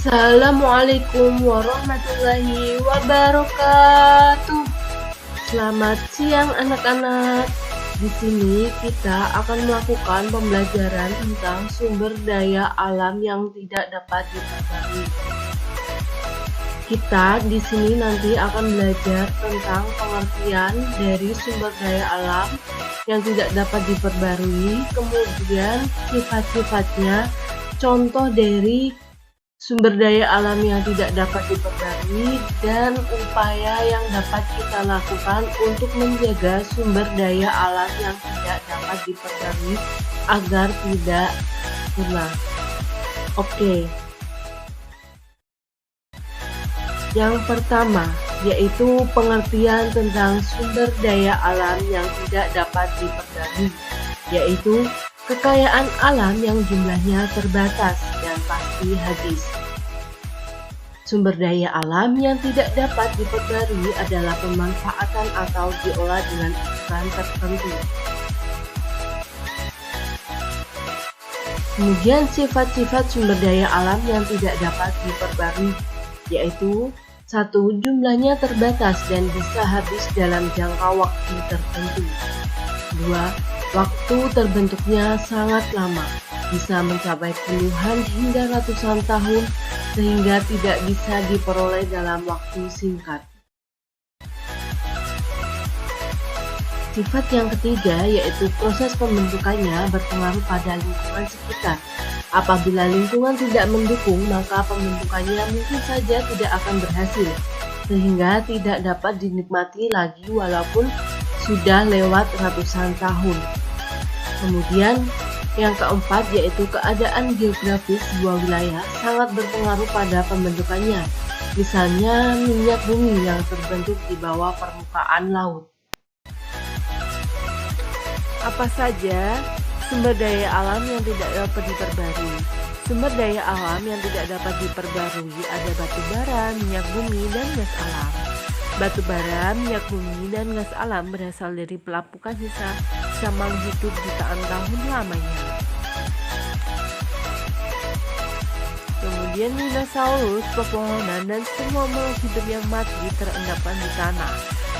Assalamualaikum warahmatullahi wabarakatuh. Selamat siang anak-anak. Di sini kita akan melakukan pembelajaran tentang sumber daya alam yang tidak dapat diperbarui. Kita di sini nanti akan belajar tentang pengertian dari sumber daya alam yang tidak dapat diperbarui, kemudian sifat-sifatnya, contoh dari sumber daya alam yang tidak dapat diperbarui, dan upaya yang dapat kita lakukan untuk menjaga sumber daya alam yang tidak dapat diperbarui agar tidak punah. Oke. Yang pertama yaitu pengertian tentang sumber daya alam yang tidak dapat diperbarui, yaitu kekayaan alam yang jumlahnya terbatas dan pasti habis. Sumber daya alam yang tidak dapat diperbarui adalah pemanfaatan atau diolah dengan ukuran tertentu. Kemudian sifat-sifat sumber daya alam yang tidak dapat diperbarui, yaitu 1. Jumlahnya terbatas dan bisa habis dalam jangka waktu tertentu. 2. Waktu terbentuknya sangat lama, bisa mencapai puluhan hingga ratusan tahun, sehingga tidak bisa diperoleh dalam waktu singkat. Sifat yang ketiga yaitu proses pembentukannya berpengaruh pada lingkungan sekitar. Apabila lingkungan tidak mendukung, maka pembentukannya mungkin saja tidak akan berhasil, sehingga tidak dapat dinikmati lagi walaupun sudah lewat ratusan tahun. Kemudian yang keempat yaitu keadaan geografis sebuah wilayah sangat berpengaruh pada pembentukannya. Misalnya minyak bumi yang terbentuk di bawah permukaan laut. Apa saja sumber daya alam yang tidak dapat diperbarui? Sumber daya alam yang tidak dapat diperbarui ada batu bara, minyak bumi, dan gas alam. Batu bara, minyak bumi, dan gas alam berasal dari pelapukan sisa makhluk hidup jutaan tahun lamanya. Kemudian dinosaurus, pepohonan, dan semua makhluk hidup yang mati terendapkan di tanah,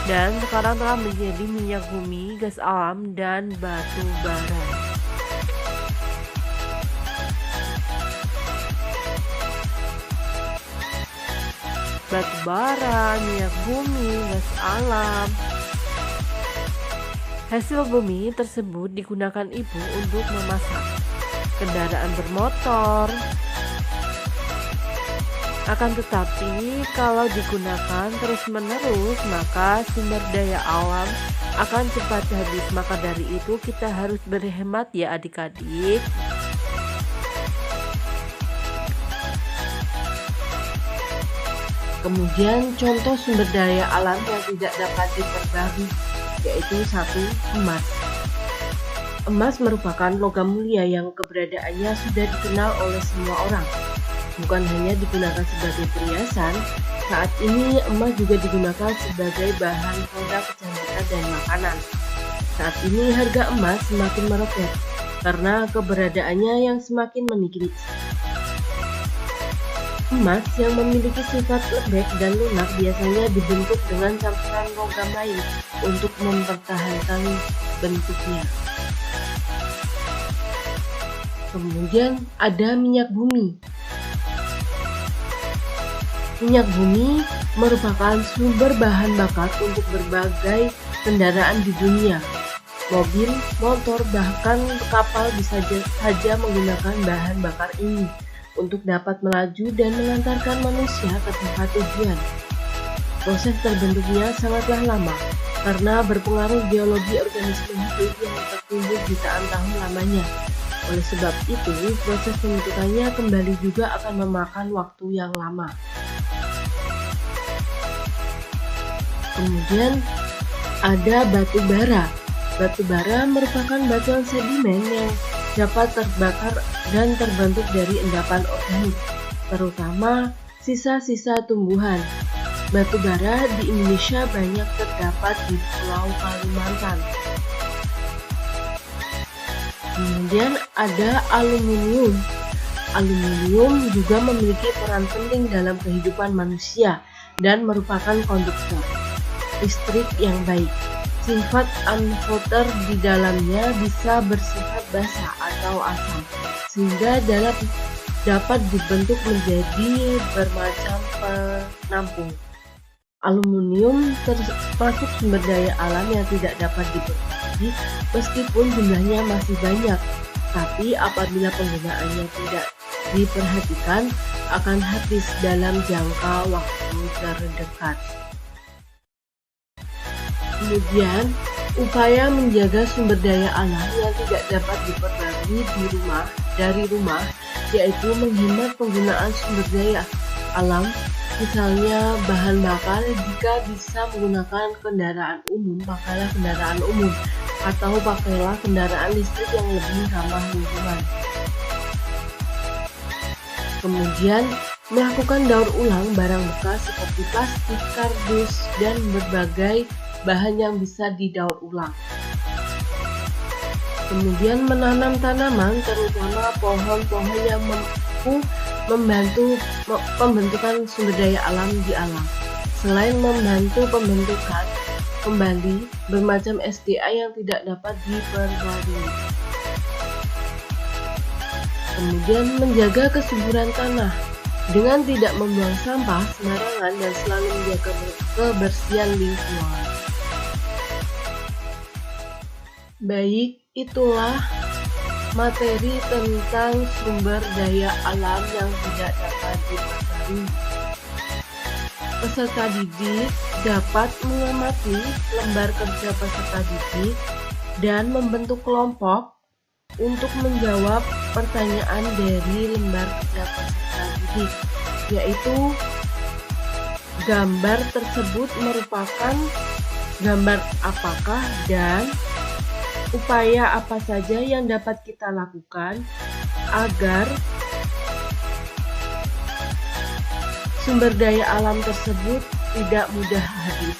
dan sekarang telah menjadi minyak bumi, gas alam, dan batu bara. Batu bara, minyak bumi, gas alam. Hasil bumi tersebut digunakan ibu untuk memasak kendaraan bermotor. Akan tetapi kalau digunakan terus-menerus, maka sumber daya alam akan cepat habis. Maka dari itu kita harus berhemat ya adik-adik. Kemudian contoh sumber daya alam yang tidak dapat diperbarui yaitu 1. Emas. Emas merupakan logam mulia yang keberadaannya sudah dikenal oleh semua orang. Bukan hanya digunakan sebagai perhiasan, saat ini emas juga digunakan sebagai bahan produk kecantikan dan makanan. Saat ini harga emas semakin meroket karena keberadaannya yang semakin meninggi. Emas yang memiliki sifat lembek dan lunak biasanya dibentuk dengan campuran logam lain untuk mempertahankan bentuknya. Kemudian ada minyak bumi. Minyak bumi merupakan sumber bahan bakar untuk berbagai kendaraan di dunia. Mobil, motor, bahkan kapal bisa saja menggunakan bahan bakar ini untuk dapat melaju dan mengantarkan manusia ke tempat tujuan. Proses terbentuknya sangatlah lama karena berpengaruh geologi organisme hidup yang tertimbun jutaan tahun lamanya. Oleh sebab itu, proses pembentukannya kembali juga akan memakan waktu yang lama. Kemudian ada batu bara. Batu bara merupakan batuan sedimen yang dapat terbakar dan terbentuk dari endapan organik, terutama sisa-sisa tumbuhan. Batu bara di Indonesia banyak terdapat di Pulau Kalimantan. Kemudian ada aluminium. Aluminium juga memiliki peran penting dalam kehidupan manusia dan merupakan konduktor listrik yang baik. Sifat unwater di dalamnya bisa bersifat basah atau asam, sehingga dapat dibentuk menjadi bermacam penampung. Aluminium termasuk sumber daya alam yang tidak dapat diperbaiki meskipun jumlahnya masih banyak, tapi apabila penggunaannya tidak diperhatikan akan habis dalam jangka waktu terdekat. Kemudian, upaya menjaga sumber daya alam yang tidak dapat diperbarui dari rumah yaitu menghemat penggunaan sumber daya alam. Misalnya bahan bakar, jika bisa menggunakan kendaraan umum, pakailah kendaraan umum atau pakailah kendaraan listrik yang lebih ramah lingkungan. Kemudian melakukan daur ulang barang bekas seperti plastik, kardus, dan berbagai bahan yang bisa didaur ulang. Kemudian menanam tanaman, terutama pohon-pohon yang mampu membantu pembentukan sumber daya alam di alam. Selain membantu pembentukan kembali bermacam SDA yang tidak dapat diperbarui. Kemudian menjaga kesuburan tanah dengan tidak membuang sampah sembarangan dan selalu menjaga kebersihan lingkungan. Baik, itulah materi tentang sumber daya alam yang tidak dapat diperbarui. Peserta didik dapat mengamati lembar kerja peserta didik dan membentuk kelompok untuk menjawab pertanyaan dari lembar kerja peserta didik, yaitu gambar tersebut merupakan gambar apakah dan upaya apa saja yang dapat kita lakukan agar sumber daya alam tersebut tidak mudah habis.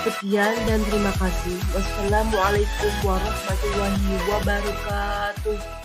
Sekian dan terima kasih. Wassalamualaikum warahmatullahi wabarakatuh.